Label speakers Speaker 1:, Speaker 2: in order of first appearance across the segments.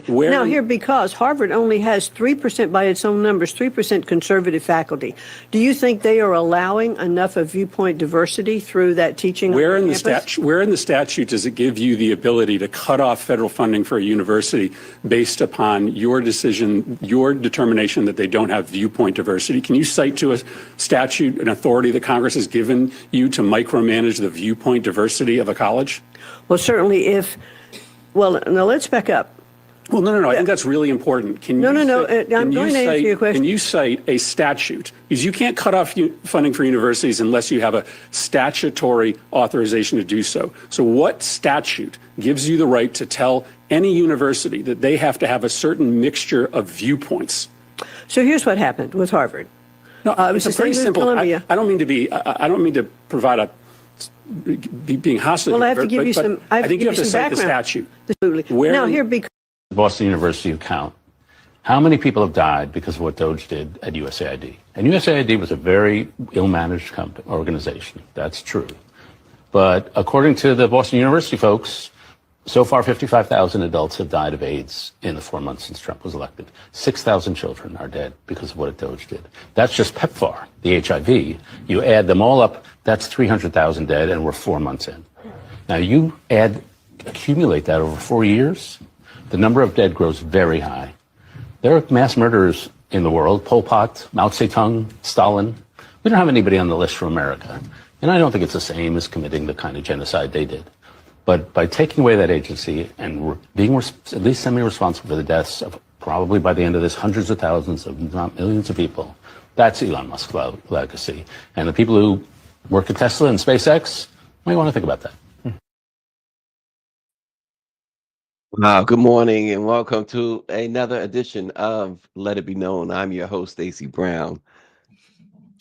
Speaker 1: Absolutely. Now here, because Harvard only has 3%, by its own numbers, 3% conservative faculty, do you think they are allowing enough of viewpoint diversity through that teaching
Speaker 2: Where
Speaker 1: on
Speaker 2: in
Speaker 1: campus?
Speaker 2: where in the statute does it give you the ability to cut off federal funding for a university based upon your decision, your determination that they don't have viewpoint diversity? Can you cite to a statute, an authority that Congress has given you to micromanage the viewpoint diversity of a college?
Speaker 1: Well, certainly well, now let's back up.
Speaker 2: Well, no. I think that's really important.
Speaker 1: I'm going to answer your question.
Speaker 2: Can you cite a statute? Because you can't cut off funding for universities unless you have a statutory authorization to do so. So what statute gives you the right to tell any university that they have to have a certain mixture of viewpoints?
Speaker 1: So here's what happened with Harvard.
Speaker 2: No, it's a pretty simple. I don't mean to provide a being hostile.
Speaker 1: Well, I have to give you some.
Speaker 2: I think you have to cite the statute.
Speaker 1: Absolutely. Now here, because
Speaker 3: Boston University account, how many people have died because of what Doge did at USAID? And USAID was a very ill-managed organization. That's true. But according to the Boston University folks, so far 55,000 adults have died of AIDS in the 4 months since Trump was elected. 6,000 children are dead because of what Doge did. That's just PEPFAR, the HIV. You add them all up, that's 300,000 dead, and we're 4 months in. Now you accumulate that over 4 years, the number of dead grows very high. There are mass murderers in the world, Pol Pot, Mao Zedong, Stalin. We don't have anybody on the list for America. And I don't think it's the same as committing the kind of genocide they did. But by taking away that agency and being at least semi-responsible for the deaths of probably by the end of this hundreds of thousands, if not millions of people, that's Elon Musk's legacy. And the people who work at Tesla and SpaceX might want to think about that.
Speaker 4: Good morning and welcome to another edition of Let It Be Known. I'm your host, Stacy Brown.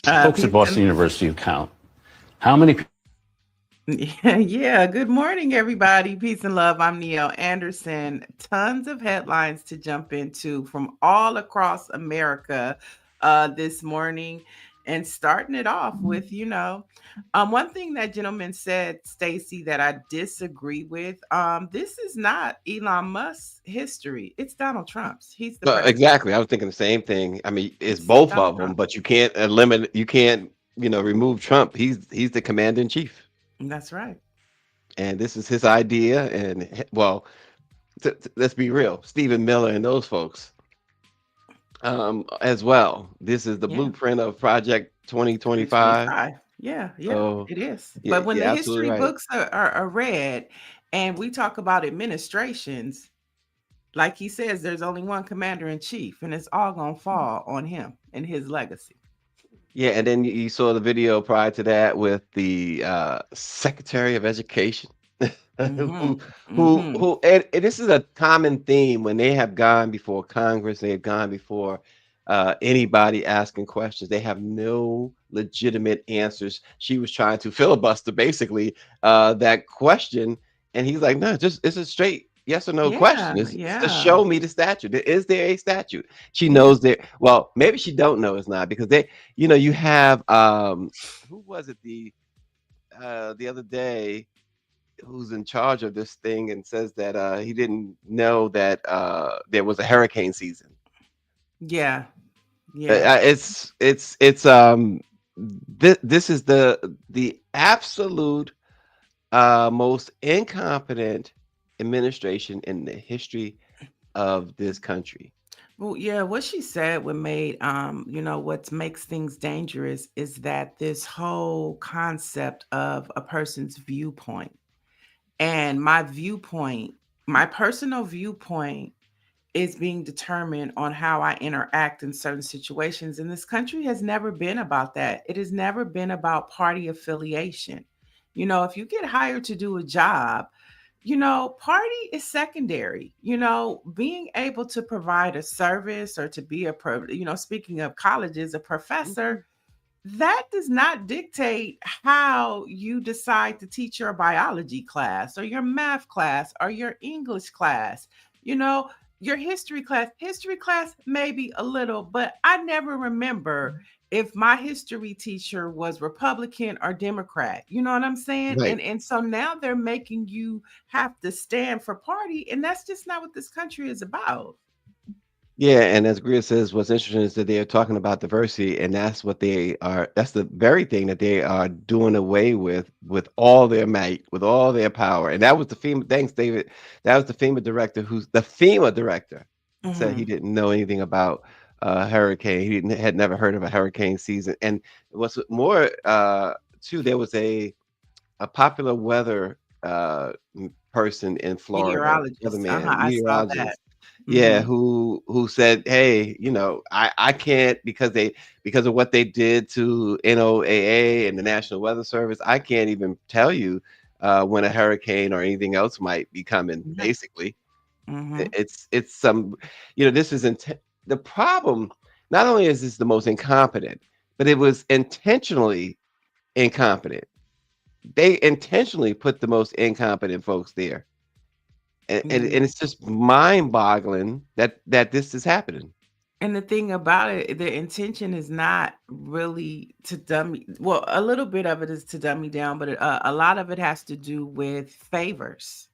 Speaker 3: Folks at Boston University account, how many people?
Speaker 5: Yeah, good morning, everybody. Peace and love. I'm Niele Anderson. Tons of headlines to jump into from all across America this morning. And starting it off with, one thing that gentleman said, Stacy, that I disagree with. This is not Elon Musk's history. It's Donald Trump's. He's the president.
Speaker 4: Exactly. I was thinking the same thing. I mean, it's both of them, but you can't remove Trump. He's the commander in chief.
Speaker 5: That's right.
Speaker 4: And this is his idea. And well, let's be real, Stephen Miller and those folks as well. This is the blueprint of Project 2025.
Speaker 5: Yeah, it is. But when the history books are read and we talk about administrations, like he says, there's only one commander in chief, and it's all going to fall on him and his legacy.
Speaker 4: Yeah, and then you saw the video prior to that with the Secretary of Education, who and this is a common theme when they have gone before Congress, they have gone before anybody asking questions. They have no legitimate answers. She was trying to filibuster basically that question, and he's like, no, it's a straight yes or no question. It's to show me the statute. Is there a statute? She knows there. Well, maybe she don't know it's not, because you have who was it the other day who's in charge of this thing and says that he didn't know that there was a hurricane season.
Speaker 5: Yeah.
Speaker 4: This is the absolute most incompetent administration in the history of this country.
Speaker 5: Well, yeah, what she said what made what makes things dangerous is that this whole concept of a person's viewpoint, and my personal viewpoint is being determined on how I interact in certain situations. And this country has never been about that. It has never been about party affiliation. If you get hired to do a job, party is secondary. Being able to provide a service or to be speaking of colleges, a professor, that does not dictate how you decide to teach your biology class or your math class or your English class. Your history class, maybe a little, but I never remember if my history teacher was Republican or Democrat. You know what I'm saying?
Speaker 4: Right.
Speaker 5: And so now they're making you have to stand for party, and that's just not what this country is about.
Speaker 4: Yeah, and as Greer says, what's interesting is that they are talking about diversity, and that's what they are. That's the very thing that they are doing away with all their might, with all their power. And that was the FEMA. Thanks, David. That was the FEMA director. Who's the FEMA director said he
Speaker 5: Mhm.
Speaker 4: didn't know anything about hurricane. He didn't, had never heard of a hurricane season. And what's more, too, there was a popular weather person in Florida,
Speaker 5: Meteorologist.
Speaker 4: weatherman,
Speaker 5: I saw that.
Speaker 4: meteorologist, yeah,
Speaker 5: Mhm.
Speaker 4: who said, "Hey, I can't because of what they did to NOAA and the National Weather Service. I can't even tell you when a hurricane or anything else might be coming.
Speaker 5: Yeah.
Speaker 4: Basically,
Speaker 5: Mhm.
Speaker 4: it's some, this is the problem. Not only is this the most incompetent, but it was intentionally incompetent. They intentionally put the most incompetent folks there, and
Speaker 5: Yeah.
Speaker 4: it's just mind-boggling that this is happening.
Speaker 5: And the thing about it, the intention is not really to dummy. Well, a little bit of it is to dummy down, but a lot of it has to do with favors.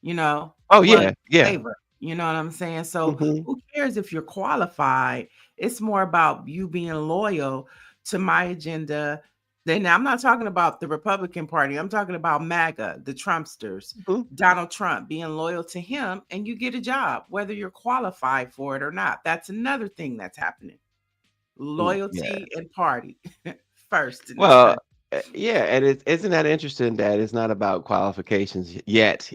Speaker 5: You know,
Speaker 4: Oh,
Speaker 5: blood
Speaker 4: yeah, yeah.
Speaker 5: favor. You know what I'm saying? So
Speaker 4: Mhm.
Speaker 5: who cares if you're qualified? It's more about you being loyal to my agenda. Then I'm not talking about the Republican Party. I'm talking about MAGA, the Trumpsters,
Speaker 4: Mhm.
Speaker 5: Donald Trump, being loyal to him, and you get a job, whether you're qualified for it or not. That's another thing that's happening.
Speaker 4: Yeah.
Speaker 5: Loyalty and party first in this
Speaker 4: Well,
Speaker 5: country.
Speaker 4: yeah, and isn't that interesting that it's not about qualifications yet.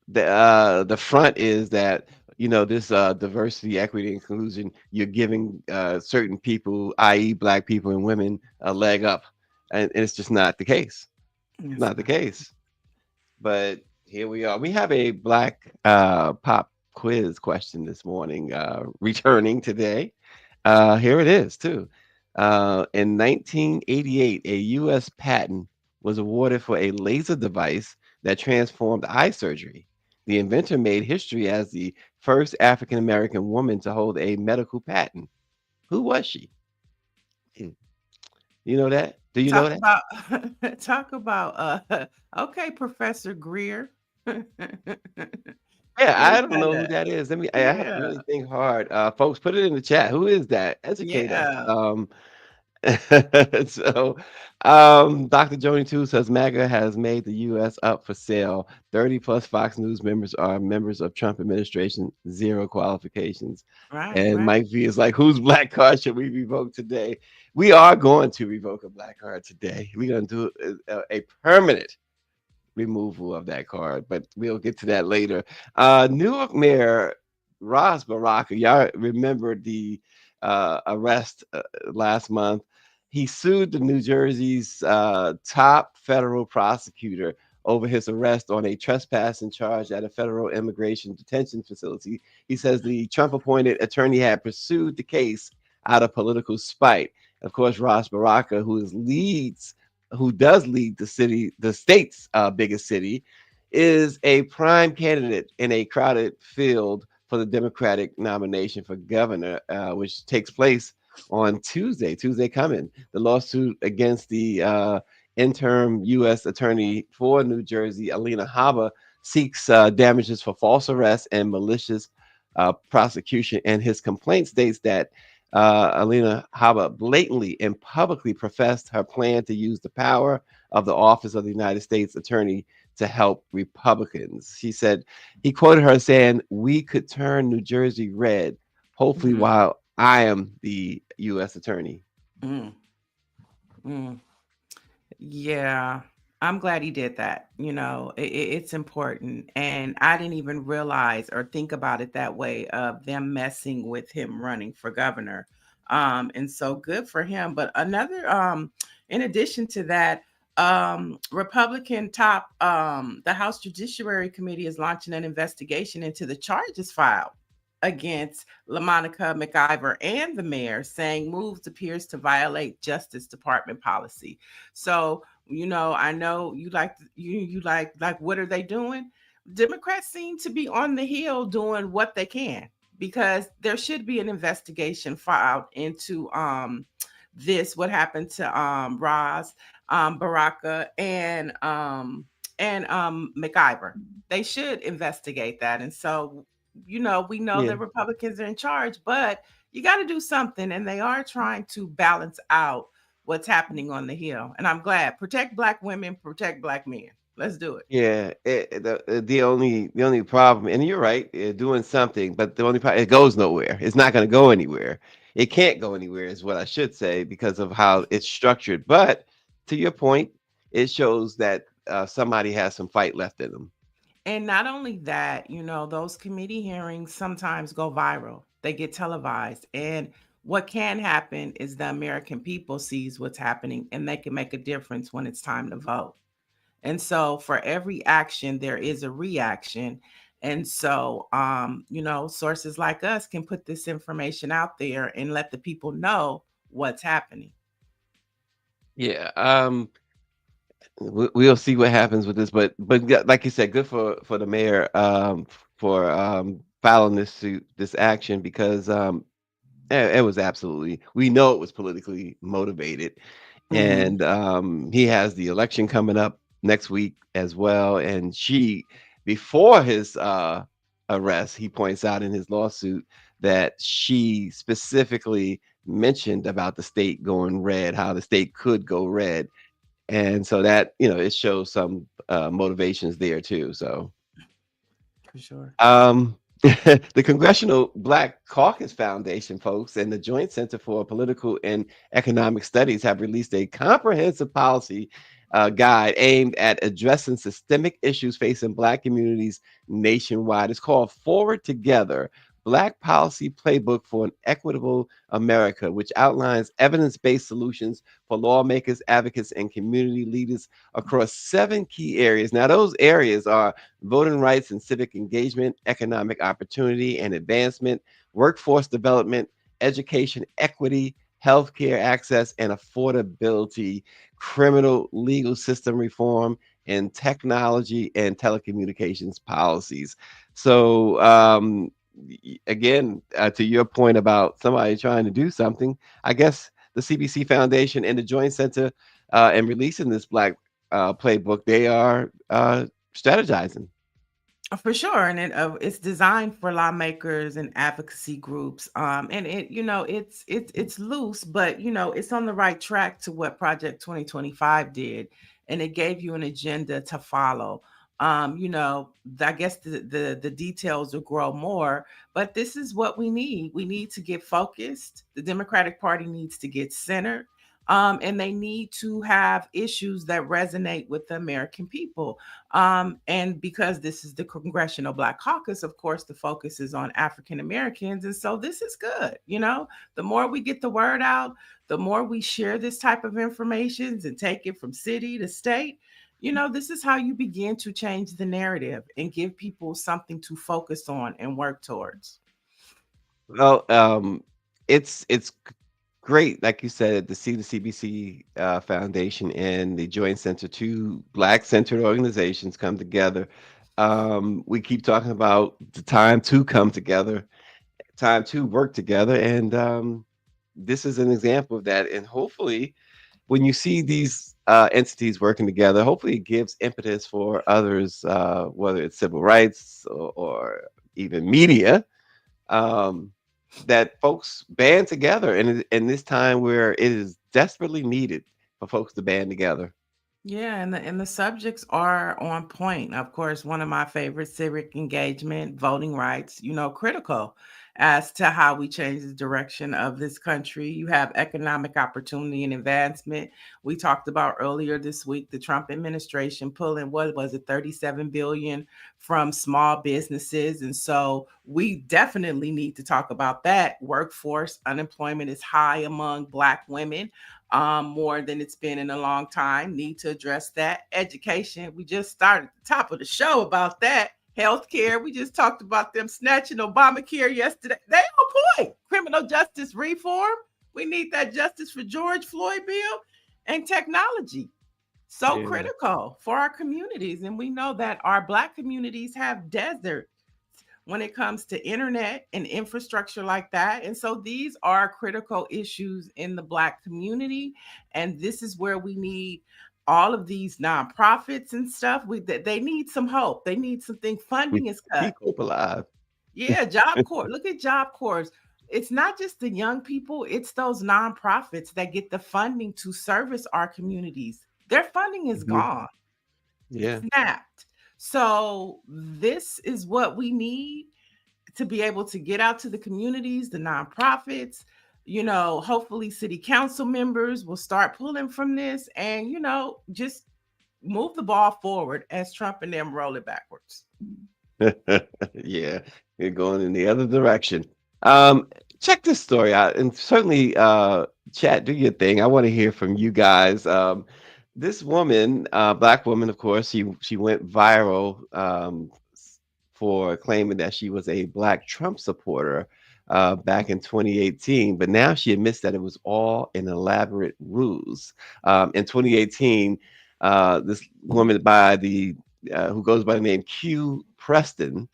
Speaker 4: The front is that, this diversity, equity, inclusion, you're giving certain people, i.e., black people and women, a leg up, and it's just not the case.
Speaker 5: It's
Speaker 4: Not the
Speaker 5: not.
Speaker 4: case. But here we are. We have a black pop quiz question this morning, returning today. Here it is, too. In 1988, a U.S. patent was awarded for a laser device that transformed eye surgery. The inventor made history as the first African American woman to hold a medical patent. Who was she? Hmm. You know that? Do you know
Speaker 5: Talk
Speaker 4: that?
Speaker 5: about talk about okay, Professor Greer.
Speaker 4: Yeah,
Speaker 5: Who's
Speaker 4: I don't know who
Speaker 5: that?
Speaker 4: that is. I have to
Speaker 5: Yeah,
Speaker 4: really think hard. Folks, put it in the chat. Who is that? Educate us.
Speaker 5: yeah.
Speaker 4: So, Dr. Joni too says MAGA has made the U.S. up for sale. 30 plus Fox News members are members of Trump administration. Zero qualifications.
Speaker 5: Right,
Speaker 4: And
Speaker 5: right.
Speaker 4: Mike V is like, whose black card should we revoke today? We are going to revoke a black card today. We're going to do a permanent removal of that card, but we'll get to that later. Newark Mayor Ross Baraka, y'all remember the arrest last month. He sued the New Jersey's top federal prosecutor over his arrest on a trespassing charge at a federal immigration detention facility. He says the Trump appointed attorney had pursued the case out of political spite. Of course, Ross Baraka, who does lead the state's biggest city, is a prime candidate in a crowded field for the Democratic nomination for governor, which takes place on Tuesday coming. The lawsuit against the interim U.S. attorney for New Jersey, Alina Habba, seeks damages for false arrest and malicious prosecution. And his complaint states that Alina Habba blatantly and publicly professed her plan to use the power of the office of the United States Attorney to help Republicans. He quoted her saying, "We could turn New Jersey red, hopefully,
Speaker 5: Mhm.
Speaker 4: while I am the U.S. Attorney."
Speaker 5: Mm, mm. Yeah, I'm glad he did that. It's important. And I didn't even realize or think about it that way of them messing with him running for governor. And so good for him. But in addition to that, Republican top, the House Judiciary Committee is launching an investigation into the charges filed against LaMonica McIver and the mayor, saying moves appears to violate Justice Department policy. So, I know you like what are they doing? Democrats seem to be on the hill doing what they can because there should be an investigation filed into this, what happened to Roz, Baraka, and McIver. They should investigate that. And so, we know
Speaker 4: Yeah.
Speaker 5: that Republicans are in charge, but you got to do something, and they are trying to balance out what's happening on the Hill. And I'm glad. Protect Black women, protect Black men. Let's do it.
Speaker 4: Yeah, the only problem, and you're right, doing something, but the only problem, it goes nowhere. It's not going to go anywhere. It can't go anywhere, is what I should say, because of how it's structured. But to your point, it shows that somebody has some fight left in them.
Speaker 5: And not only that, those committee hearings sometimes go viral. They get televised. And what can happen is the American people sees what's happening and they can make a difference when it's time to vote. And so for every action, there is a reaction. And so, sources like us can put this information out there and let the people know what's happening.
Speaker 4: Yeah. We'll see what happens with this, but yeah, like you said, good for the mayor, for filing this action, because it was absolutely, we know it was politically motivated.
Speaker 5: Mhm.
Speaker 4: And he has the election coming up next week as well. And before his arrest, he points out in his lawsuit that she specifically mentioned about the state going red, how the state could go red. And so that, it shows some motivations there too. So
Speaker 5: For sure.
Speaker 4: the Congressional Black Caucus Foundation, folks, and the Joint Center for Political and Economic Studies have released a comprehensive policy guide aimed at addressing systemic issues facing Black communities nationwide. It's called Forward Together, Black Policy Playbook for an Equitable America, which outlines evidence-based solutions for lawmakers, advocates, and community leaders across 7 key areas. Now, those areas are voting rights and civic engagement, economic opportunity and advancement, workforce development, education equity, healthcare access and affordability, criminal legal system reform, and technology and telecommunications policies. So, again, to your point about somebody trying to do something, I guess the CBC Foundation and the Joint Center, and releasing this Black playbook, they are strategizing.
Speaker 5: For sure, and it's designed for lawmakers and advocacy groups. And it's loose, but it's on the right track to what Project 2025 did, and it gave you an agenda to follow. I guess the details will grow more, but this is what we need. We need to get focused. The Democratic Party needs to get centered. And they need to have issues that resonate with the American people. And because this is the Congressional Black Caucus, of course, the focus is on African Americans. And so this is good. The more we get the word out, the more we share this type of information and take it from city to state. This is how you begin to change the narrative and give people something to focus on and work towards.
Speaker 4: Well, it's great, like you said, to see the CBC Foundation and the Joint Center, two Black-centered organizations, come together. We keep talking about the time to come together, time to work together, and this is an example of that. And hopefully, when you see these entities working together, hopefully it gives impetus for others, whether it's civil rights or even media, um, that folks band together in this time where it is desperately needed for folks to band together.
Speaker 5: Yeah, and the subjects are on point. Of course, one of my favorites, civic engagement, voting rights, critical as to how we change the direction of this country. You have economic opportunity and advancement. We talked about earlier this week the Trump administration pulling, what was it, 37 billion from small businesses. And so we definitely need to talk about that. Workforce unemployment is high among Black women, more than it's been in a long time. Need to address that. Education, we just started at the top of the show about that. Healthcare, we just talked about them snatching Obamacare yesterday. They on point. Criminal justice reform, we need that justice for George Floyd bill, and technology. So critical for our communities. And we know that our Black communities have deserts when it comes to internet and infrastructure like that. And so these are critical issues in the Black community. And this is where we need all of these nonprofits and stuff. They need some hope. They need something.
Speaker 4: We
Speaker 5: Funding is cut.
Speaker 4: keep hope alive.
Speaker 5: Yeah, Job Corps. Look at Job Corps. It's not just the young people, it's those nonprofits that get the funding to service our communities. Their funding is
Speaker 4: Mhm.
Speaker 5: gone. It's
Speaker 4: Yeah.
Speaker 5: snapped. So this is what we need to be able to get out to the communities, the nonprofits. Hopefully city council members will start pulling from this and, just move the ball forward as Trump and them roll it backwards.
Speaker 4: Yeah, you're going in the other direction. Um, Check this story out, and certainly, chat, do your thing. I want to hear from you guys. This woman, Black woman, of course, she went viral for claiming that she was a Black Trump supporter back in 2018, but now she admits that it was all an elaborate ruse. In 2018, this woman by the who goes by the name Q Preston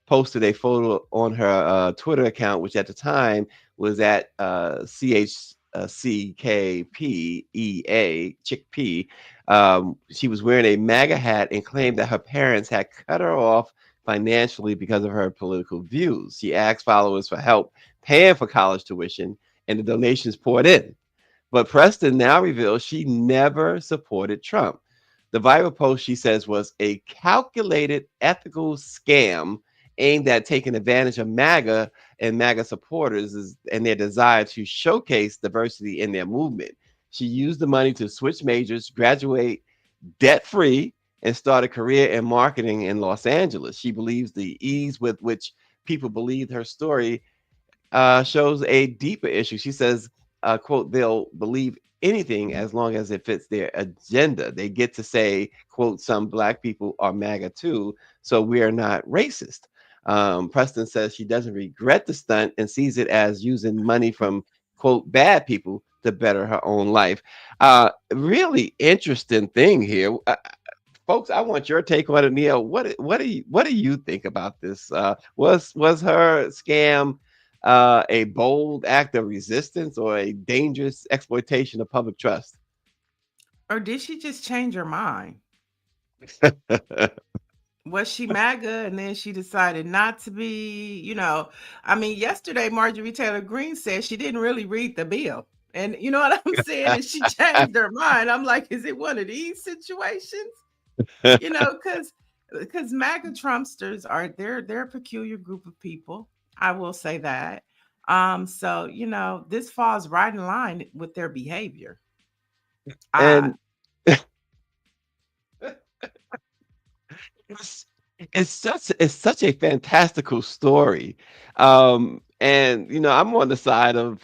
Speaker 4: posted a photo on her Twitter account, which at the time was at CHCKPEA, Chick P. She was wearing a MAGA hat and claimed that her parents had cut her off financially because of her political views. She asked followers for help paying for college tuition, and the donations poured in. But Preston now reveals she never supported Trump. The viral post, she says, was a calculated ethical scam aimed at taking advantage of MAGA and MAGA supporters and their desire to showcase diversity in their movement. She used the money to switch majors, graduate debt free, and start a career in marketing in Los Angeles. She believes the ease with which people believed her story shows a deeper issue. She says, quote, they'll believe anything as long as it fits their agenda. They get to say, quote, some Black people are MAGA too, so we are not racist. Preston says she doesn't regret the stunt and sees it as using money from, quote, bad people to better her own life. Really interesting thing here. Folks, I want your take on it, Neil. What do you think about this? Was her scam a bold act of resistance or a dangerous exploitation of public trust?
Speaker 5: Or did she just change her mind? Was she MAGA and then she decided not to be? Yesterday Marjorie Taylor Greene said she didn't really read the bill. And you know what I'm saying? And she changed her mind. I'm like, is it one of these situations? Because MAGA Trumpsters they're a peculiar group of people. I will say that. So this falls right in line with their behavior. Uh,
Speaker 4: And it's it's such a fantastical story. And I'm on the side of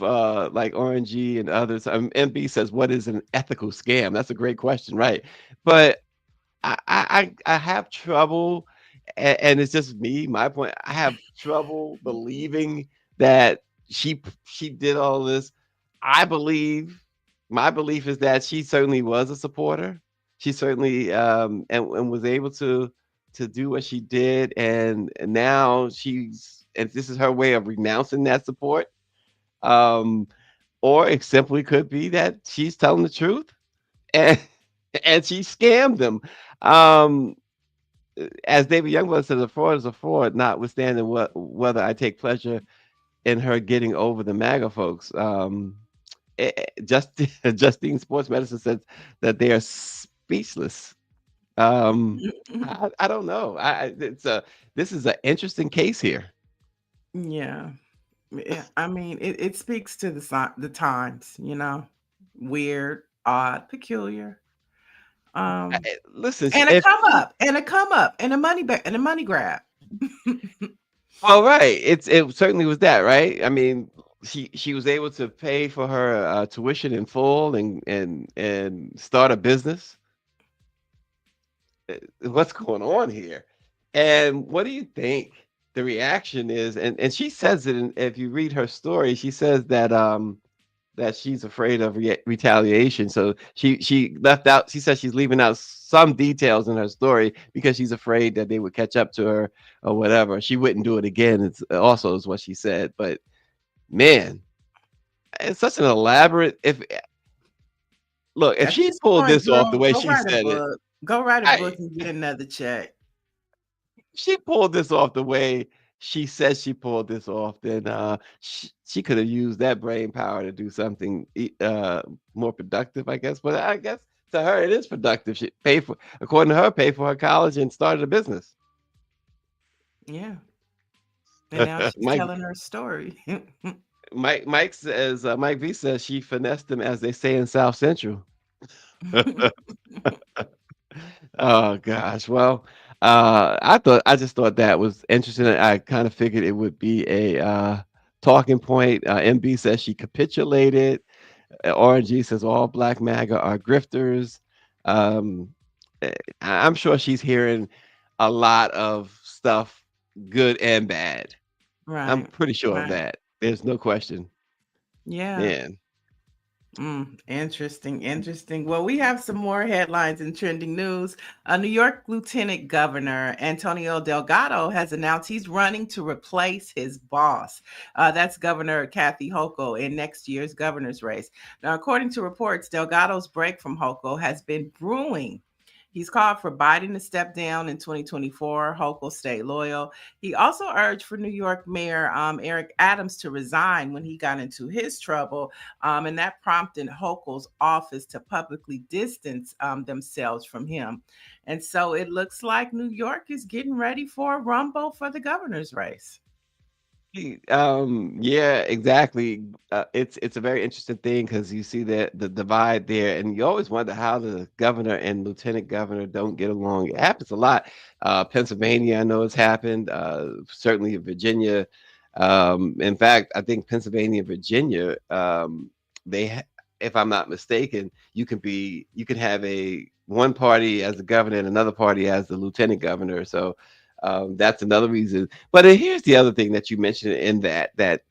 Speaker 4: like RNG and others. MB says, what is an ethical scam? That's a great question, right? But I have trouble, and it's just me, my point. I have trouble believing that she did all this. I believe My belief is that she certainly was a supporter. She certainly and was able to do what she did, and now and this is her way of renouncing that support. Um, or it simply could be that she's telling the truth and and she scammed them. Um, as David Youngblood says, a fraud is a fraud, notwithstanding whether I take pleasure in her getting over the MAGA folks. Just Justine Sports Medicine says that they are speechless. Um, I don't know. This is an interesting case here.
Speaker 5: yeah. Yeah, I mean, it speaks to the times, weird, odd, peculiar. Um,
Speaker 4: Listen,
Speaker 5: and a
Speaker 4: if
Speaker 5: come up, and a come up, and a and a money grab.
Speaker 4: all right, it certainly was that, right? I mean, she was able to pay for her tuition in full and start a business. What's going on here? And what do you think the reaction is? And she says it if you read her story, she says that that she's afraid of retaliation. So she left out. She said she's leaving out some details in her story because she's afraid that they would catch up to her or whatever. She wouldn't do it again. It's also is what she said. But man, it's such an elaborate. If
Speaker 5: At
Speaker 4: she
Speaker 5: this
Speaker 4: pulled
Speaker 5: point,
Speaker 4: this off the
Speaker 5: girl,
Speaker 4: way
Speaker 5: go
Speaker 4: she
Speaker 5: write a
Speaker 4: said it,
Speaker 5: book. Go write a
Speaker 4: I
Speaker 5: book and get another check.
Speaker 4: she pulled this off the way she says she pulled this off, then she could have used that brain power to do something more productive, I guess. But I guess to her it is productive. She paid for, according to her, paid for her college and started a business.
Speaker 5: Yeah. And now she's
Speaker 4: Mike
Speaker 5: telling her story.
Speaker 4: Mike says Mike V says she finessed them, as they say in South Central. Oh gosh. Well, I just thought that was interesting. I kind of figured it would be a talking point. MB says she capitulated. RNG says all Black MAGA are grifters. Um, I'm sure she's hearing a lot of stuff, good and bad. I'm
Speaker 5: Right.
Speaker 4: pretty sure of
Speaker 5: Right.
Speaker 4: that. There's no question.
Speaker 5: Yeah.
Speaker 4: Man.
Speaker 5: Interesting, interesting. Well, we have some more headlines and trending news. A New York Lieutenant Governor Antonio Delgado has announced he's running to replace his boss. That's Governor Kathy Hochul in next year's governor's race. Now, according to reports, Delgado's break from Hochul has been brewing. He's called for Biden to step down in 2024. Hochul stay loyal. He also urged for New York Mayor Eric Adams to resign when he got into his trouble, and that prompted Hochul's office to publicly distance themselves from him. And so it looks like New York is getting ready for a rumble for the governor's race.
Speaker 4: Yeah, exactly. It's a very interesting thing because you see that the divide there, and you always wonder how the governor and lieutenant governor don't get along. It happens a lot. Pennsylvania, I know it's happened. Certainly Virginia. In fact, I think Pennsylvania, Virginia, if I'm not mistaken, you can have a one party as the governor and another party as the lieutenant governor. So that's another reason. But here's the other thing that you mentioned in that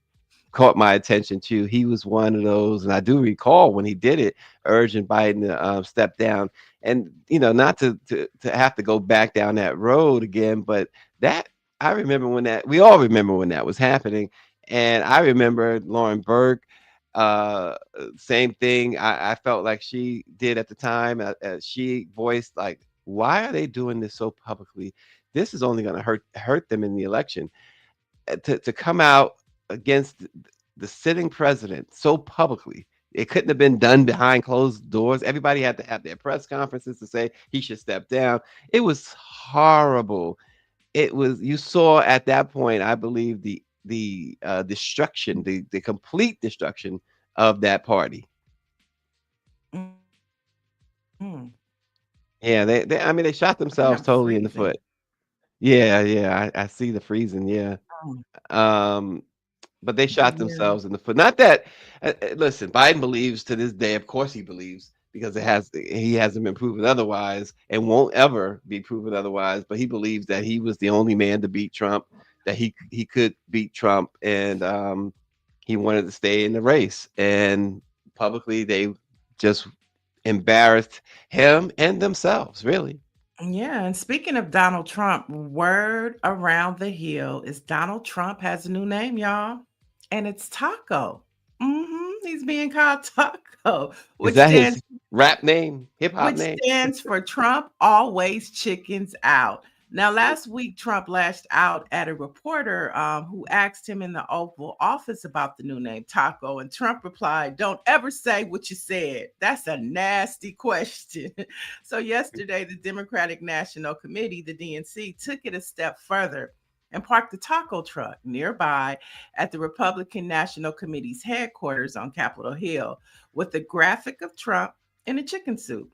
Speaker 4: caught my attention too. He was one of those, and I do recall when he did it, urging Biden to step down. And not to have to go back down that road again, but that I remember when that we all remember when that was happening, and I remember Lauren Berg. Same thing. I felt like she did at the time. She voiced like, why are they doing this so publicly? This is only going to hurt them in the election. To come out against the sitting president so publicly, it couldn't have been done behind closed doors. Everybody had to have their press conferences to say he should step down. It was horrible. It was, you saw at that point, I believe, the destruction, the complete destruction of that party.
Speaker 5: Mm,
Speaker 4: Yeah, they I mean, they shot
Speaker 5: I think
Speaker 4: themselves
Speaker 5: I'm
Speaker 4: totally in the foot.
Speaker 5: freezing.
Speaker 4: Yeah, I see the freezing. Yeah.
Speaker 5: Oh,
Speaker 4: Um, but they shot
Speaker 5: yeah.
Speaker 4: themselves in the foot. Not that, listen, Biden believes to this day, of course he believes, because he hasn't been proven otherwise and won't ever be proven otherwise. But he believes that he was the only man to beat Trump, that he could beat Trump, and he wanted to stay in the race. And publicly, they just embarrassed him and themselves, really.
Speaker 5: Yeah, and speaking of Donald Trump, word around the hill is Donald Trump has a new name, y'all, and it's Taco. He's being called Taco,
Speaker 4: Is
Speaker 5: which
Speaker 4: that his
Speaker 5: stands
Speaker 4: rap name, hip hop
Speaker 5: which
Speaker 4: name?
Speaker 5: stands for Trump always chickens out. Now, last week, Trump lashed out at a reporter who asked him in the Oval Office about the new name Taco, and Trump replied, "Don't ever say what you said. That's a nasty question." So, yesterday, the Democratic National Committee, the DNC, took it a step further and parked the taco truck nearby at the Republican National Committee's headquarters on Capitol Hill with a graphic of Trump in a chicken soup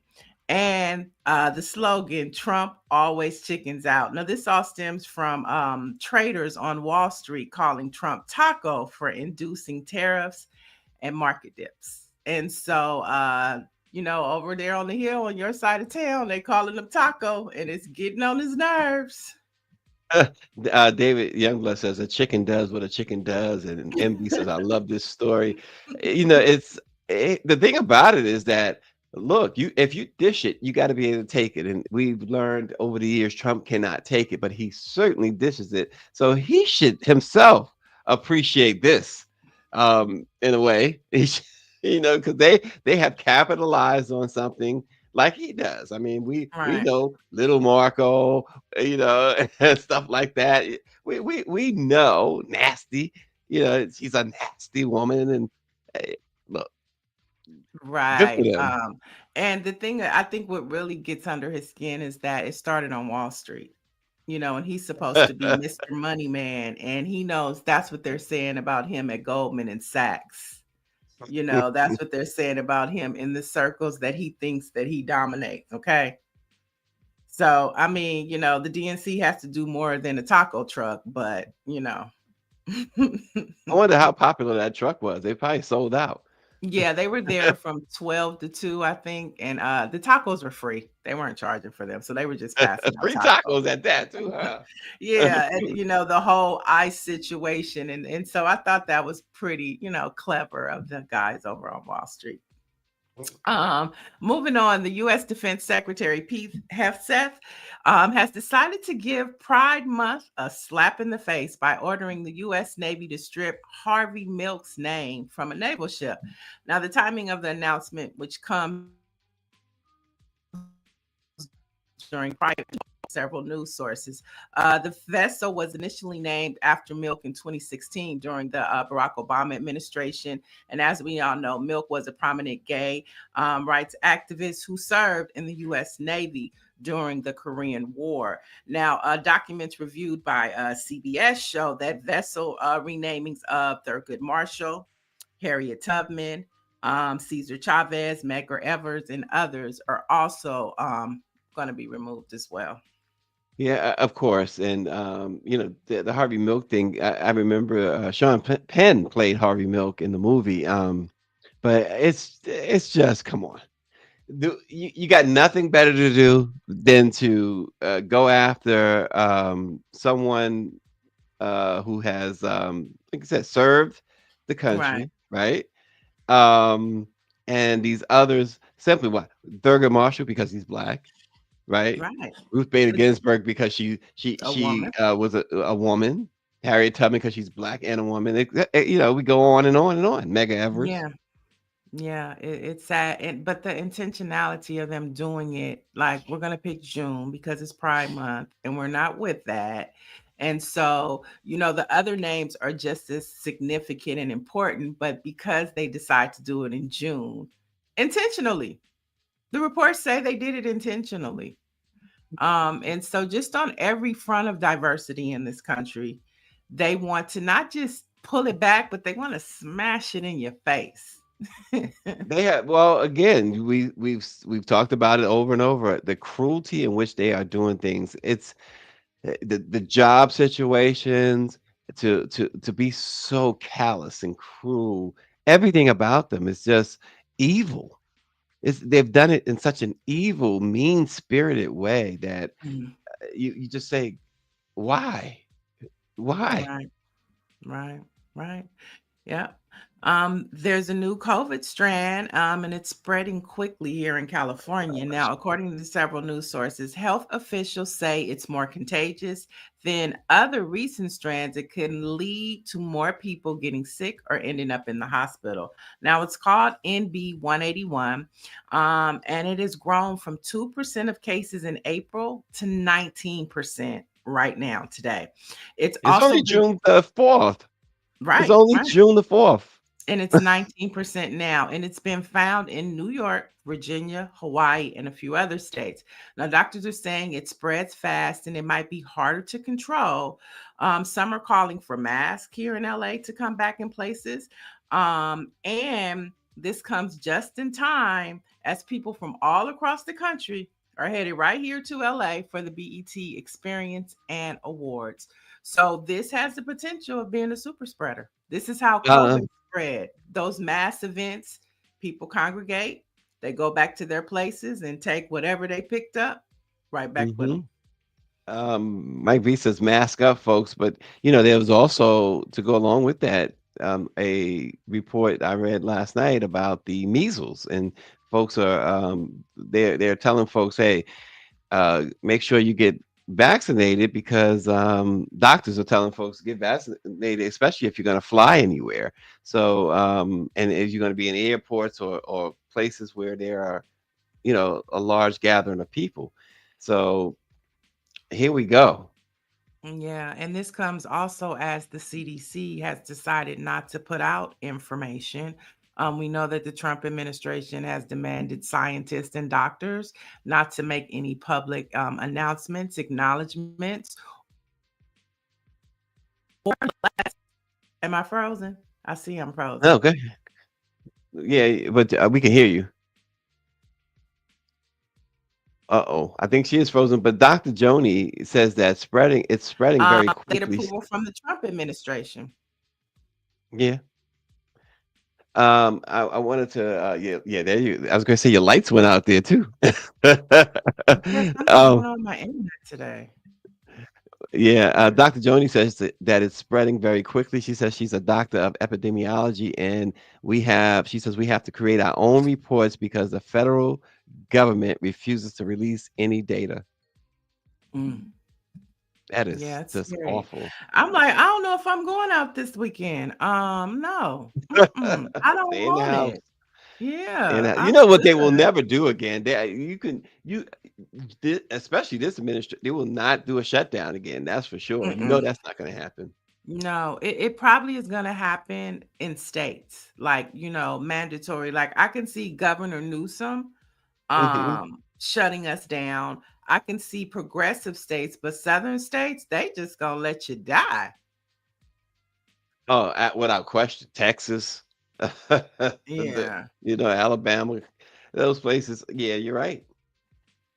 Speaker 5: and the slogan "Trump always chickens out." Now this all stems from traders on Wall Street calling Trump Taco for inducing tariffs and market dips. And so over there on the hill on your side of town, they calling him Taco, and it's getting on his nerves.
Speaker 4: David Youngblood says a chicken does what a chicken does, and MB says I love this story. You know, the thing about it is that look, if you dish it, you got to be able to take it, and we've learned over the years Trump cannot take it, but he certainly dishes it. So he should himself appreciate this, in a way. You know, because they have capitalized on something like he does. I mean, we
Speaker 5: Right.
Speaker 4: know little Marco, you know, and stuff like that. We know nasty, you know, she's a nasty woman, and hey, look, good for
Speaker 5: Right.
Speaker 4: them.
Speaker 5: And the thing I think what really gets under his skin is that it started on Wall Street, and he's supposed to be Mr. Moneyman, and he knows that's what they're saying about him at Goldman and Sachs. That's what they're saying about him in the circles that he thinks that he dominates. Okay. So, I mean, the DNC has to do more than a taco truck, but.
Speaker 4: I wonder how popular that truck was. They probably sold out.
Speaker 5: Yeah, they were there from 12 to 2, I think, and the tacos were free. They weren't charging for them, so they were just passing out
Speaker 4: Free
Speaker 5: tacos.
Speaker 4: tacos at that too, huh?
Speaker 5: Yeah, and the whole ICE situation, and so I thought that was pretty, clever of the guys over on Wall Street. Moving on, the U.S. Defense Secretary Pete Hegseth has decided to give Pride Month a slap in the face by ordering the U.S. Navy to strip Harvey Milk's name from a naval ship. Now, the timing of the announcement, which comes during Pride, several news sources. The vessel was initially named after Milk in 2016 during the Barack Obama administration. And as we all know, Milk was a prominent gay rights activist who served in the U.S. Navy during the Korean War. Now, documents reviewed by CBS show that vessel renamings of Thurgood Marshall, Harriet Tubman, Cesar Chavez, Medgar Evers, and others are also going to be removed as well.
Speaker 4: Yeah, of course. And you know, the Harvey Milk thing, I remember Sean Penn played Harvey Milk in the movie. But it's just come on. You got nothing better to do than to go after someone who has like I said, served the
Speaker 5: Right,
Speaker 4: country, right? Um, and these others simply what? Thurgood Marshall because he's black, right?
Speaker 5: right.
Speaker 4: Ruth Bader
Speaker 5: The-
Speaker 4: Ginsburg because she
Speaker 5: A woman.
Speaker 4: was a woman. Harriet Tubman because she's black and a woman. You know, we go on and on and on. Mega Evers.
Speaker 5: Yeah. Yeah, it's sad, but the intentionality of them doing it, like we're gonna pick June because it's Pride Month, and we're not with that. And so, the other names are just as significant and important, but because they decide to do it in June, intentionally, the reports say they did it intentionally. And so just on every front of diversity in this country, they want to not just pull it back, but they want to smash it in your face.
Speaker 4: They have well again, we've talked about it over and over. The cruelty in which they are doing things. It's the job situations to be so callous and cruel. Everything about them is just evil. They've done it in such an evil, mean-spirited way that
Speaker 5: Mm,
Speaker 4: you just say, why? Why?
Speaker 5: right, right, right. Yeah. There's a new COVID strand, and it's spreading quickly here in California. Now, according to several news sources, health officials say it's more contagious than other recent strands. It can lead to more people getting sick or ending up in the hospital. Now, it's called NB 181, and it has grown from 2% of cases in April to 19% right now today. It's
Speaker 4: It's
Speaker 5: also
Speaker 4: only
Speaker 5: been
Speaker 4: June the 4th. It's
Speaker 5: right,
Speaker 4: only
Speaker 5: right.
Speaker 4: June the 4th.
Speaker 5: And it's 19% now. And it's been found in New York, Virginia, Hawaii, and a few other states. Now, doctors are saying it spreads fast and it might be harder to control. Some are calling for masks here in LA to come back in places. And this comes just in time as people from all across the country are headed right here to LA for the BET Experience and Awards. So this has the potential of being a super spreader. This is how
Speaker 4: Uh,
Speaker 5: COVID spread. Those mass events, people congregate, they go back to their places and take whatever they picked up right back with them.
Speaker 4: mhm. Mike V says mask up, folks. But there was also, to go along with that, a report I read last night about the measles, and folks are they're telling folks, hey, make sure you get vaccinated, because doctors are telling folks to get vaccinated, especially if you're going to fly anywhere. So, and if you're going to be in airports or places where there are, a large gathering of people. So here we go.
Speaker 5: Yeah, and this comes also as the CDC has decided not to put out information. We know that the Trump administration has demanded scientists and doctors not to make any public announcements, acknowledgments. Am I frozen? I see I'm frozen.
Speaker 4: Okay. Yeah, but we can hear you. Uh-oh. I think she is frozen, but Dr. Joni says that it's spreading very
Speaker 5: State
Speaker 4: quickly.
Speaker 5: approval from the Trump administration.
Speaker 4: Yeah. I wanted to yeah, there you I was gonna say your lights went out there too.
Speaker 5: There's something
Speaker 4: um
Speaker 5: going on with my internet today.
Speaker 4: yeah, Dr. Joni says that it's spreading very quickly. She says she's a doctor of epidemiology, and she says we have to create our own reports because the federal government refuses to release any data.
Speaker 5: Mm.
Speaker 4: That
Speaker 5: Yeah,
Speaker 4: is
Speaker 5: it's
Speaker 4: just
Speaker 5: scary.
Speaker 4: awful.
Speaker 5: I'm like, I don't know if I'm going out this weekend. No. I don't
Speaker 4: Stay in the
Speaker 5: want
Speaker 4: house.
Speaker 5: it. Yeah,
Speaker 4: You
Speaker 5: I'm
Speaker 4: know what they will
Speaker 5: good.
Speaker 4: never do again? Especially this administration, they will not do a shutdown again. That's for sure.
Speaker 5: Mm-mm.
Speaker 4: That's not going to happen.
Speaker 5: No, it probably is gonna happen in states, like, mandatory. Like, I can see Governor Newsom
Speaker 4: Hmm.
Speaker 5: shutting us down. I can see progressive states, but southern states, they just gonna let you die.
Speaker 4: Oh, without question, Texas,
Speaker 5: Yeah.
Speaker 4: Alabama, those places. Yeah, you're right.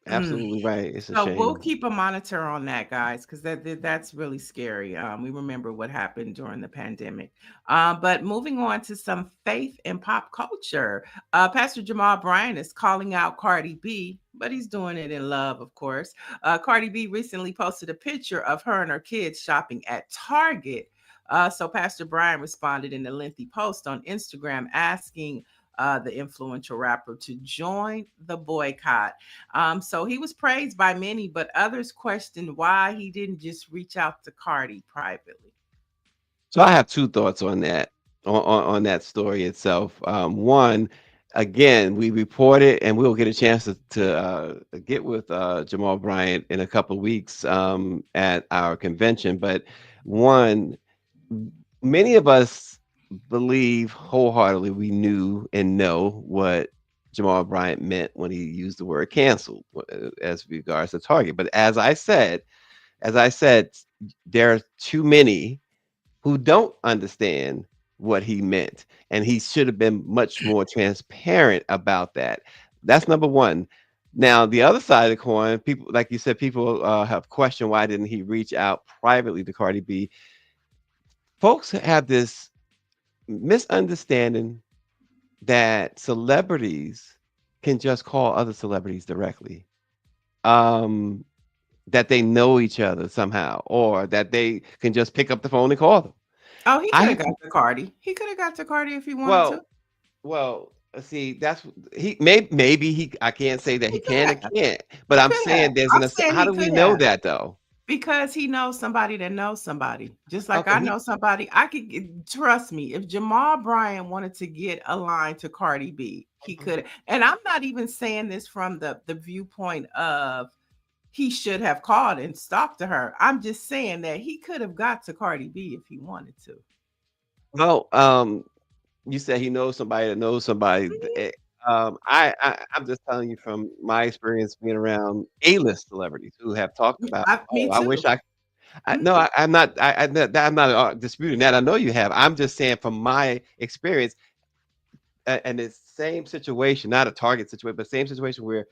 Speaker 5: Mm.
Speaker 4: Absolutely right. It's a
Speaker 5: So we'll
Speaker 4: shame.
Speaker 5: keep a monitor on that, guys, because that's really scary. We remember what happened during the pandemic. But moving on to some faith and pop culture, Pastor Jamal Bryant is calling out Cardi B, but he's doing it in love, of course. Cardi B recently posted a picture of her and her kids shopping at Target. So Pastor Brian responded in a lengthy post on Instagram asking the influential rapper to join the boycott. So he was praised by many, but others questioned why he didn't just reach out to Cardi privately.
Speaker 4: So I have two thoughts on that, on that story itself. One, again, we reported, and we'll get a chance to get with Jamal Bryant in a couple of weeks at our convention. But one, many of us believe wholeheartedly we knew and know what Jamal Bryant meant when he used the word canceled as regards to Target. But as I said, there are too many who don't understand what he meant, and he should have been much more transparent about that. That's number one. Now, the other side of the coin, people, like you said, people have questioned why didn't he reach out privately to Cardi B. Folks have this misunderstanding that celebrities can just call other celebrities directly. Um, that they know each other somehow, or that they can just pick up the phone and call them.
Speaker 5: Oh, he could
Speaker 4: I
Speaker 5: have got to Cardi. He could have got to Cardi if he wanted to.
Speaker 4: well, well, see, that's he maybe he. I can't say that he
Speaker 5: He could
Speaker 4: can or
Speaker 5: have.
Speaker 4: can't, but
Speaker 5: He
Speaker 4: I'm
Speaker 5: could have.
Speaker 4: saying there's
Speaker 5: I'm
Speaker 4: an.
Speaker 5: saying
Speaker 4: How
Speaker 5: he
Speaker 4: do we
Speaker 5: could
Speaker 4: know
Speaker 5: have.
Speaker 4: that though?
Speaker 5: Because he knows somebody that knows somebody. Just like
Speaker 4: Okay,
Speaker 5: I know somebody. Trust me, if Jamal Bryant wanted to get a line to Cardi B, he could. And I'm not even saying this from the viewpoint of he should have called and talked to her. I'm just saying that he could have got to Cardi B if he wanted to.
Speaker 4: well, you said he knows somebody that knows somebody. I'm just telling you from my experience being around A-list celebrities who have talked about.
Speaker 5: Me
Speaker 4: Oh, I wish
Speaker 5: too.
Speaker 4: no,
Speaker 5: Mhm.
Speaker 4: I'm not disputing that. I know you have. I'm just saying from my experience, and it's same situation, not a Target situation, but same situation where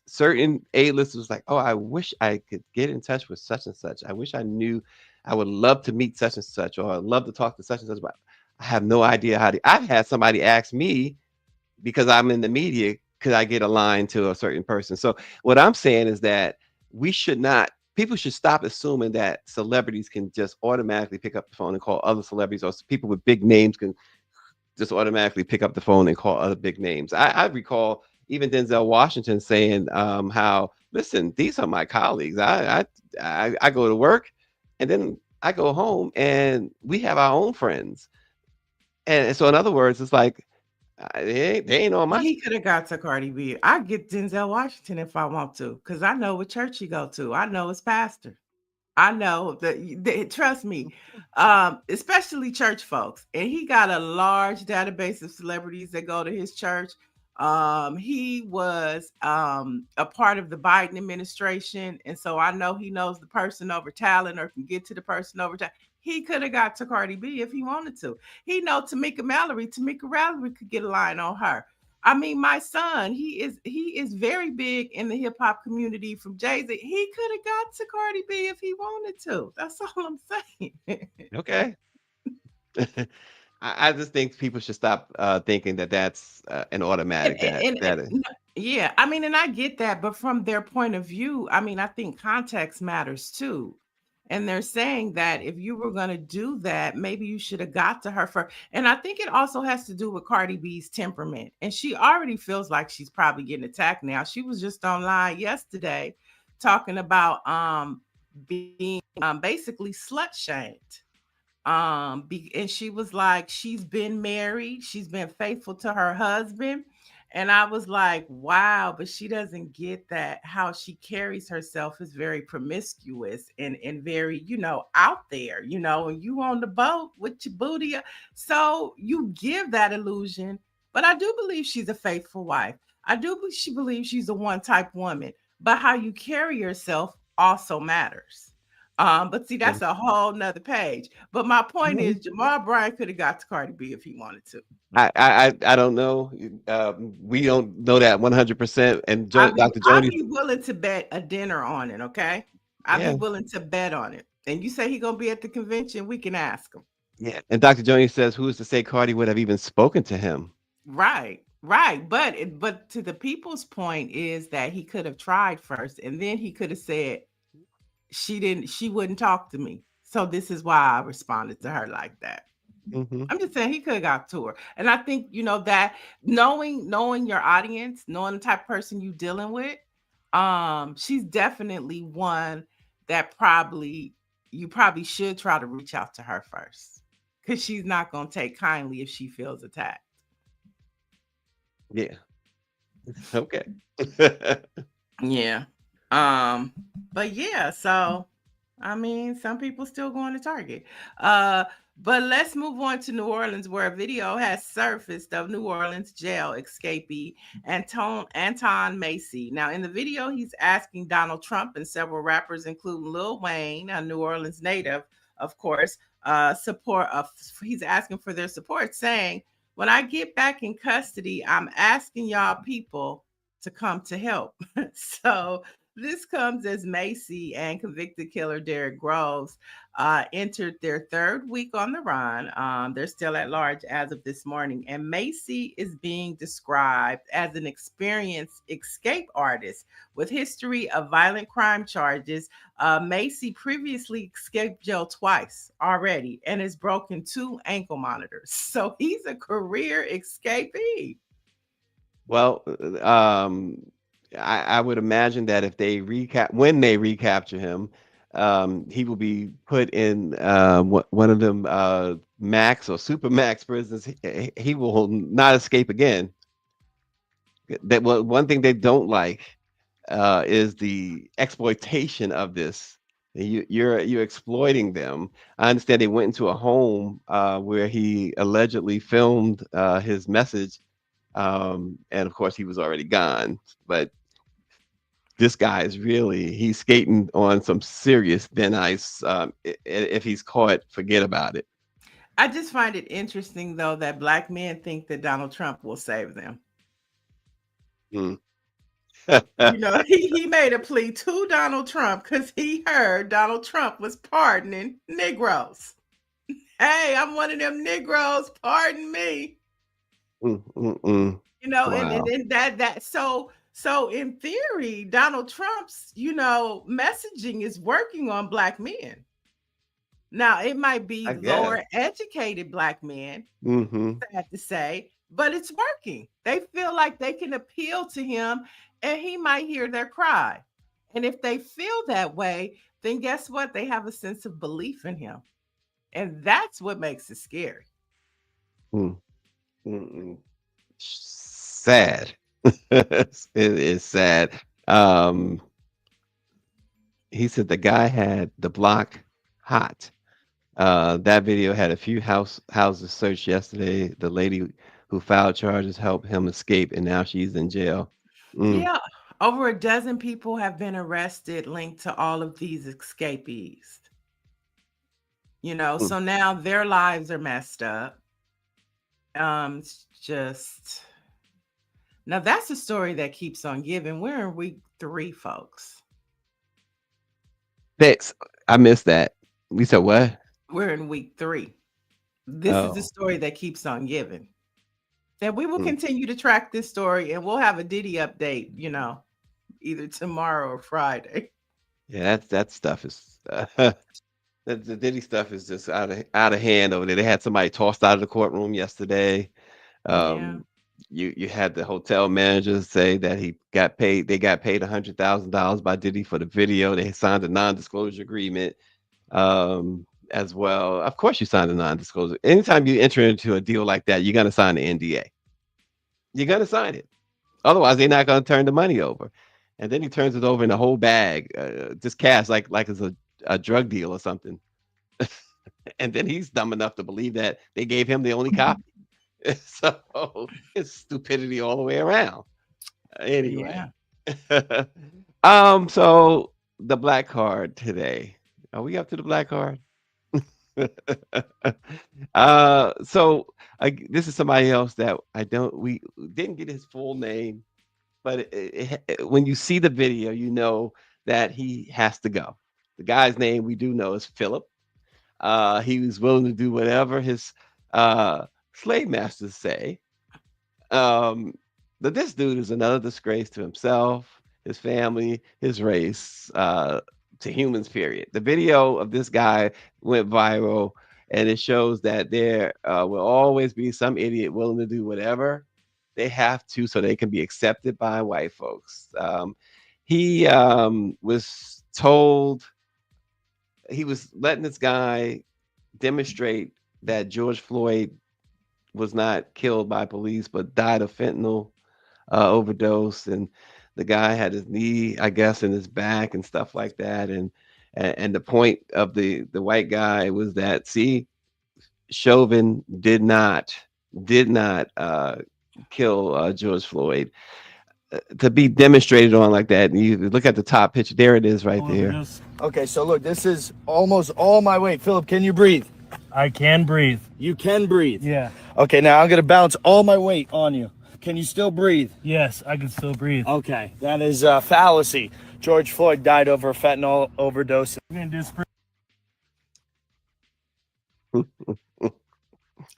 Speaker 4: certain A-list was like, oh, I wish I could get in touch with such and such. I wish I knew. I would love to meet such and such, or I'd love to talk to such and such. But I have no idea how to. I've had somebody ask me because I'm in the media, could I get a line to a certain person? So what I'm saying is that we should not people should stop assuming that celebrities can just automatically pick up the phone and call other celebrities, or people with big names can just automatically pick up the phone and call other big names. I recall even Denzel Washington saying how, listen, these are my colleagues. I go to work and then I go home and we have our own friends. And so in other words, it's like they ain't on my.
Speaker 5: He could have got to Cardi B. I get Denzel Washington if I want to, because I know what church he go to. I know his pastor. I know that trust me, especially church folks. And he got a large database of celebrities that go to his church. He was a part of the Biden administration, and so I know he knows the person over talent, or can get to the person over talent. He could have got to Cardi B if he wanted to. He know Tamika Mallory could get a line on her. I mean, my son, he is very big in the hip hop community from Jay-Z. He could have got to Cardi B if he wanted to. That's all I'm saying.
Speaker 4: Okay. I just think people should stop thinking that that's an automatic.
Speaker 5: Yeah, I mean, and I get that, but from their point of view, I mean, I think context matters too. And they're saying that if you were going to do that, maybe you should have got to her first. And I think it also has to do with Cardi B's temperament. And she already feels like she's probably getting attacked now. She was just online yesterday talking about being basically slut shamed. And she was like, she's been married, she's been faithful to her husband. And I was like, wow, but she doesn't get that how she carries herself is very promiscuous and very, out there, and you on the boat with your booty. So you give that illusion. But I do believe she's a faithful wife. I do believe she believes she's a one type woman. But how you carry yourself also matters. But see, that's a whole nother page. But my point is, Jamal Bryant could have got to Cardi B if he wanted to.
Speaker 4: I don't know. We don't know that 100%. And Dr. Joni,
Speaker 5: I'd be willing to bet a dinner on it. Okay, I'd be willing to bet on it. And you say he gonna be at the convention? We can ask him.
Speaker 4: Yeah. And Dr. Joni says, who's to say Cardi would have even spoken to him?
Speaker 5: Right. But to the people's point is that he could have tried first, and then he could have said, she wouldn't talk to me. So this is why I responded to her like that.
Speaker 4: Mm-hmm.
Speaker 5: I'm just saying he could have got to her. And I think, that knowing your audience, knowing the type of person you're dealing with, she's definitely one that you probably should try to reach out to her first. Because she's not going to take kindly if she feels attacked.
Speaker 4: Yeah. Okay.
Speaker 5: Yeah. But yeah, so I mean, some people still going to Target. But let's move on to New Orleans, where a video has surfaced of New Orleans jail escapee Anton Macy. Now, in the video, he's asking Donald Trump and several rappers, including Lil Wayne, a New Orleans native, of course, he's asking for their support, saying, when I get back in custody, I'm asking y'all people to come to help. So this comes as Macy and convicted killer Derrick Groves entered their third week on the run. They're still at large as of this morning. And Macy is being described as an experienced escape artist with history of violent crime charges. Macy previously escaped jail twice already and has broken 2 ankle monitors. So he's a career escapee.
Speaker 4: Well, I would imagine that if when they recapture him, he will be put in one of them max or super max prisons. He will not escape again. One thing they don't like is the exploitation of this. You're exploiting them. I understand they went into a home where he allegedly filmed his message. And of course he was already gone, but this guy is he's skating on some serious thin ice. If he's caught, forget about it.
Speaker 5: I just find it interesting though that black men think that Donald Trump will save them. He made a plea to Donald Trump because he heard Donald Trump was pardoning Negroes. Hey, I'm one of them Negroes, pardon me.
Speaker 4: Wow.
Speaker 5: And that so So in theory, Donald Trump's, messaging is working on black men. Now, it might be
Speaker 4: I guess.
Speaker 5: lower educated black men,
Speaker 4: Mm-hmm.
Speaker 5: sad to say, but it's working. They feel like they can appeal to him and he might hear their cry. And if they feel that way, then guess what? They have a sense of belief in him. And that's what makes it scary.
Speaker 4: Mm. Mm-mm. Sad. It is sad. Um, he said the guy had the block hot. That video had a few houses searched yesterday. The lady who filed charges helped him escape, and now she's in jail. Mm,
Speaker 5: Yeah, over a dozen people have been arrested linked to all of these escapees.
Speaker 4: mm.
Speaker 5: So now their lives are messed up. It's just now that's a story that keeps on giving. We're in week 3, folks.
Speaker 4: Thanks. I missed that. We said what?
Speaker 5: We're in week 3. This is the
Speaker 4: Oh,
Speaker 5: story that keeps on giving. And we will
Speaker 4: mm.
Speaker 5: continue to track this story and we'll have a Diddy update, either tomorrow or Friday.
Speaker 4: Yeah. That stuff is the Diddy stuff is just out of hand over there. They had somebody tossed out of the courtroom yesterday.
Speaker 5: Yeah.
Speaker 4: Um, you had the hotel manager say that he got paid. They got paid $100,000 by Diddy for the video. They signed a non-disclosure agreement as well. Of course, you sign a non-disclosure. Anytime you enter into a deal like that, you're gonna sign the NDA. You're gonna sign it. Otherwise, they're not gonna turn the money over. And then he turns it over in a whole bag, just cash, like it's a drug deal or something. And then he's dumb enough to believe that they gave him the only copy. So it's stupidity all the way around. Anyway.
Speaker 5: Yeah.
Speaker 4: So the black card today. Are we up to the black card? So this is somebody else that we didn't get his full name, but when you see the video, you know that he has to go. The guy's name we do know is Philip. He was willing to do whatever his slave masters say. But this dude is another disgrace to himself, his family, his race, to humans, period. The video of this guy went viral, and it shows that there will always be some idiot willing to do whatever they have to so they can be accepted by white folks. He was told he was letting this guy demonstrate that George Floyd was not killed by police but died of fentanyl overdose, and the guy had his knee, I guess, in his back and stuff like that. And the point of the white guy was that, see, Chauvin did not kill George Floyd. To be demonstrated on like that, and you look at the top picture, there it is right there.
Speaker 6: Okay, so look, this is almost all my weight. Philip, can you breathe?
Speaker 7: I can breathe.
Speaker 6: You can breathe.
Speaker 7: Yeah.
Speaker 6: Okay, now I'm gonna bounce all my weight on you. Can you still breathe?
Speaker 7: Yes, I can still breathe.
Speaker 6: Okay, that is a fallacy. George Floyd died over a fentanyl overdose.
Speaker 7: I'm gonna do this.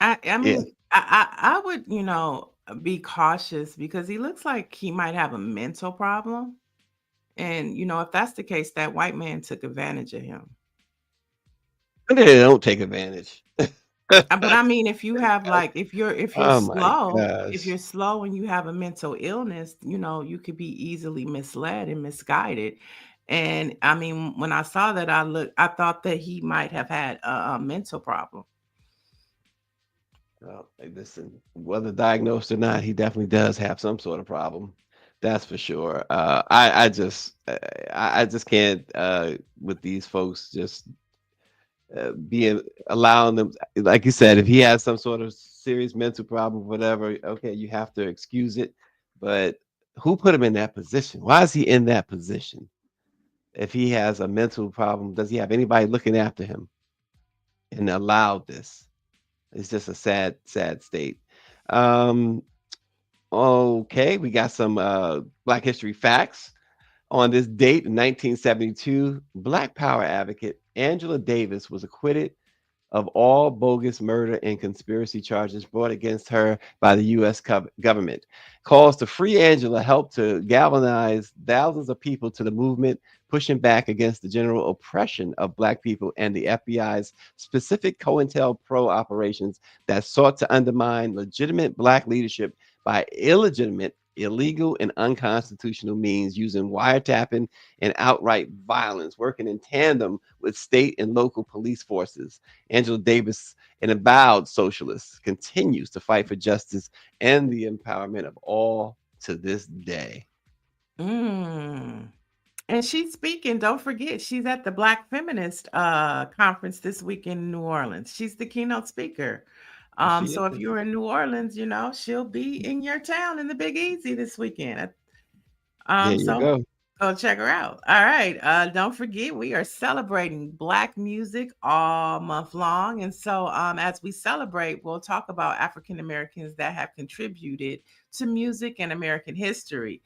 Speaker 5: I mean, I would, be cautious because he looks like he might have a mental problem. And, if that's the case, that white man took advantage of him.
Speaker 4: They don't take advantage.
Speaker 5: But I mean, if you have if you're
Speaker 4: Oh my
Speaker 5: slow, if
Speaker 4: gosh.
Speaker 5: you're slow and you have a mental illness, you could be easily misled and misguided. And I mean, when I saw that, I thought that he might have had a mental problem.
Speaker 4: Well, hey, listen, whether diagnosed or not, he definitely does have some sort of problem. That's for sure. I just can't with these folks just being allowing them, like you said, if he has some sort of serious mental problem, whatever, okay, you have to excuse it. But who put him in that position? Why is he in that position? If he has a mental problem, does he have anybody looking after him and allowed this? It's just a sad, sad state. Um, okay, we got some Black History facts. On this date in 1972, Black Power advocate Angela Davis was acquitted of all bogus murder and conspiracy charges brought against her by the U.S. government. Calls to free Angela helped to galvanize thousands of people to the movement, pushing back against the general oppression of Black people and the FBI's specific COINTELPRO operations that sought to undermine legitimate Black leadership by illegitimate, illegal, and unconstitutional means using wiretapping and outright violence, working in tandem with state and local police forces. Angela Davis, an avowed socialist, continues to fight for justice and the empowerment of all to this day.
Speaker 5: Mm. And she's speaking, don't forget, she's at the Black Feminist conference this week in New Orleans. She's the keynote speaker.
Speaker 4: She
Speaker 5: So if
Speaker 4: is.
Speaker 5: you're in New Orleans, she'll be in your town in the Big Easy this weekend.
Speaker 4: There you
Speaker 5: So
Speaker 4: go.
Speaker 5: go check her out. All right. Don't forget, we are celebrating Black music all month long. And so as we celebrate, we'll talk about African Americans that have contributed to music and American history.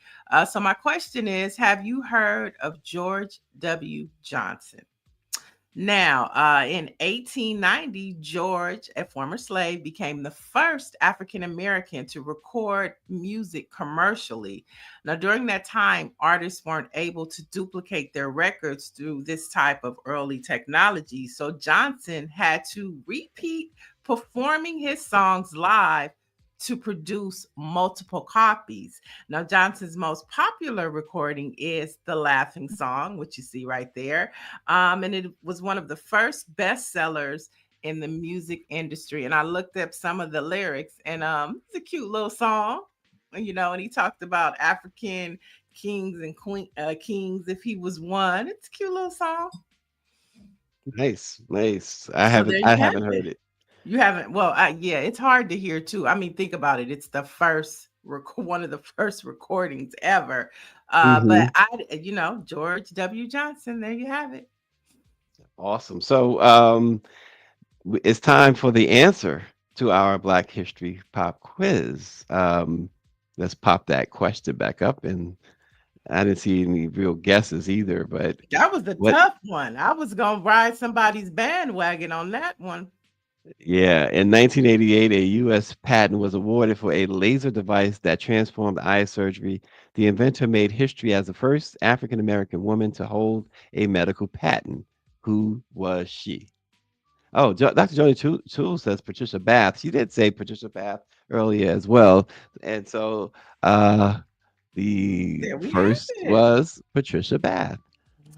Speaker 5: So my question is, have you heard of George W. Johnson? Now, in 1890, George, a former slave, became the first African American to record music commercially. Now, during that time, artists weren't able to duplicate their records through this type of early technology. So Johnson had to repeat performing his songs live to produce multiple copies. Now, Johnson's most popular recording is The Laughing Song, which you see right there. And it was one of the first bestsellers in the music industry. And I looked up some of the lyrics, and it's a cute little song, and he talked about African kings and kings if he was one. It's a cute little song.
Speaker 4: Nice.
Speaker 5: So there
Speaker 4: I
Speaker 5: you have
Speaker 4: haven't heard
Speaker 5: it.
Speaker 4: it.
Speaker 5: You haven't? Well, yeah, it's hard to hear too. I mean, think about it. It's the first one of the first recordings ever.
Speaker 4: Mhm.
Speaker 5: But George W. Johnson. There you have it.
Speaker 4: Awesome. So it's time for the answer to our Black History Pop quiz. Let's pop that question back up, and I didn't see any real guesses either. But
Speaker 5: That was a
Speaker 4: what?
Speaker 5: tough one. I was gonna ride somebody's bandwagon on that one.
Speaker 4: Yeah, in 1988, a U.S. patent was awarded for a laser device that transformed eye surgery. The inventor made history as the first African American woman to hold a medical patent. Who was she? Oh, Dr. Joni Toole says Patricia Bath. She did say Patricia Bath earlier as well. And so the
Speaker 5: There we have
Speaker 4: first
Speaker 5: it.
Speaker 4: was Patricia Bath.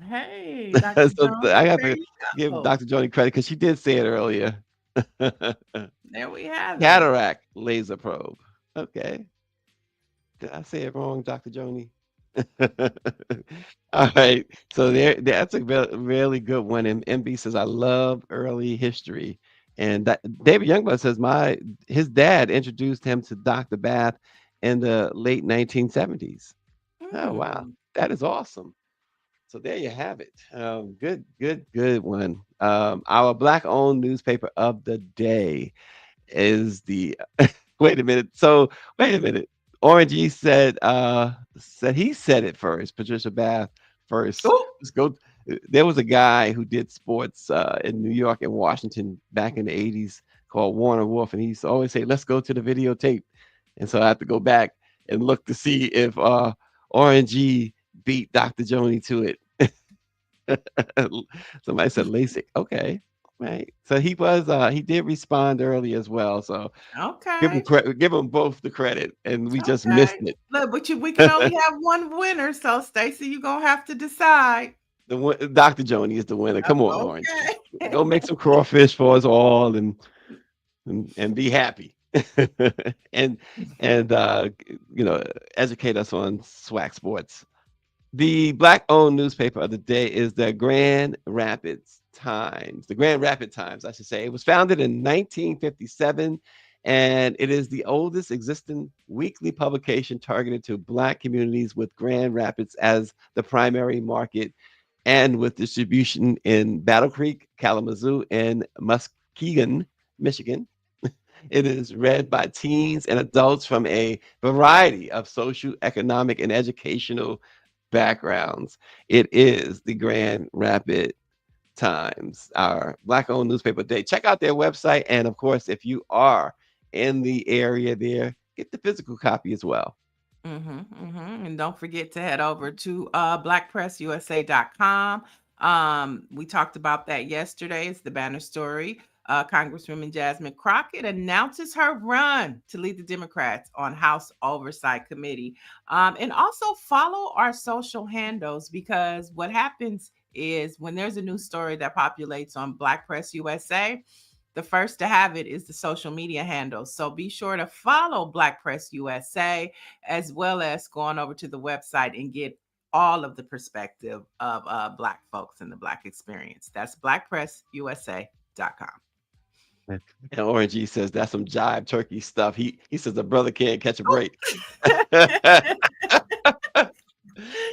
Speaker 5: Hey, Dr.
Speaker 4: So I
Speaker 5: Jones,
Speaker 4: have
Speaker 5: there
Speaker 4: to
Speaker 5: you
Speaker 4: give
Speaker 5: go.
Speaker 4: Dr. Joni credit because she did say it earlier.
Speaker 5: There we have it.
Speaker 4: Cataract laser probe. Okay. Did I say it wrong, Dr. Joni? All right. So that's a really good one. And MB says, I love early history. And David Youngblood says his dad introduced him to Dr. Bath in the late 1970s. Oh, wow.
Speaker 5: Mm.
Speaker 4: That is awesome. So there you have it. Good one. Our Black-owned newspaper of the day is the wait a minute. So wait a minute. Orange said he said it first. Patricia Bath first.
Speaker 5: Oh,
Speaker 4: Let's go. There was a guy who did sports in New York and Washington back in the 80s called Warner Wolf, and he used to always say, "Let's go to the videotape." And so I have to go back and look to see if Orange beat Dr. Joni to it. Somebody said LASIK. Okay. Right. So he did respond early as well. So
Speaker 5: okay.
Speaker 4: give him both the credit, and we just missed
Speaker 5: Okay.
Speaker 4: it.
Speaker 5: Look, but we can only have one winner. So, Stacy, you're gonna have to decide.
Speaker 4: Dr. Joni is the winner. Come on, Orange.
Speaker 5: Okay.
Speaker 4: Go make some crawfish for us all and be happy. and educate us on SWAC sports. The Black-owned newspaper of the day is the Grand Rapids Times. The Grand Rapid Times, I should say. It was founded in 1957, and it is the oldest existing weekly publication targeted to Black communities with Grand Rapids as the primary market, and with distribution in Battle Creek, Kalamazoo, and Muskegon, Michigan. It is read by teens and adults from a variety of social, economic, and educational backgrounds. It is the Grand Rapid Times, our Black-owned newspaper today. Check out their website. And of course, if you are in the area there, get the physical copy as well.
Speaker 5: And don't forget to head over to BlackPressUSA.com. We talked about that yesterday. It's the banner story. Congresswoman Jasmine Crockett announces her run to lead the Democrats on House Oversight Committee. And also follow our social handles, because what happens is when there's a new story that populates on Black Press USA, the first to have it is the social media handles. So be sure to follow Black Press USA, as well as going over to the website and get all of the perspective of Black folks and the Black experience. That's BlackPressUSA.com.
Speaker 4: And Orange says that's some jive turkey stuff. He says a brother can't catch a break.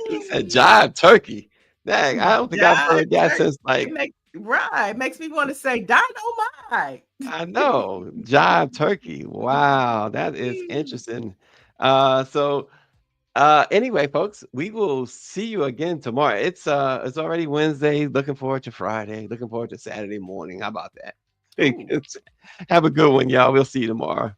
Speaker 4: He said jive turkey. Dang, I don't think I've heard that since like.
Speaker 5: Right. Makes me want to say dynamite.
Speaker 4: I know. Jive turkey. Wow, that is interesting. Anyway, folks, we will see you again tomorrow. It's already Wednesday. Looking forward to Friday. Looking forward to Saturday morning. How about that? Have a good one, y'all. We'll see you tomorrow.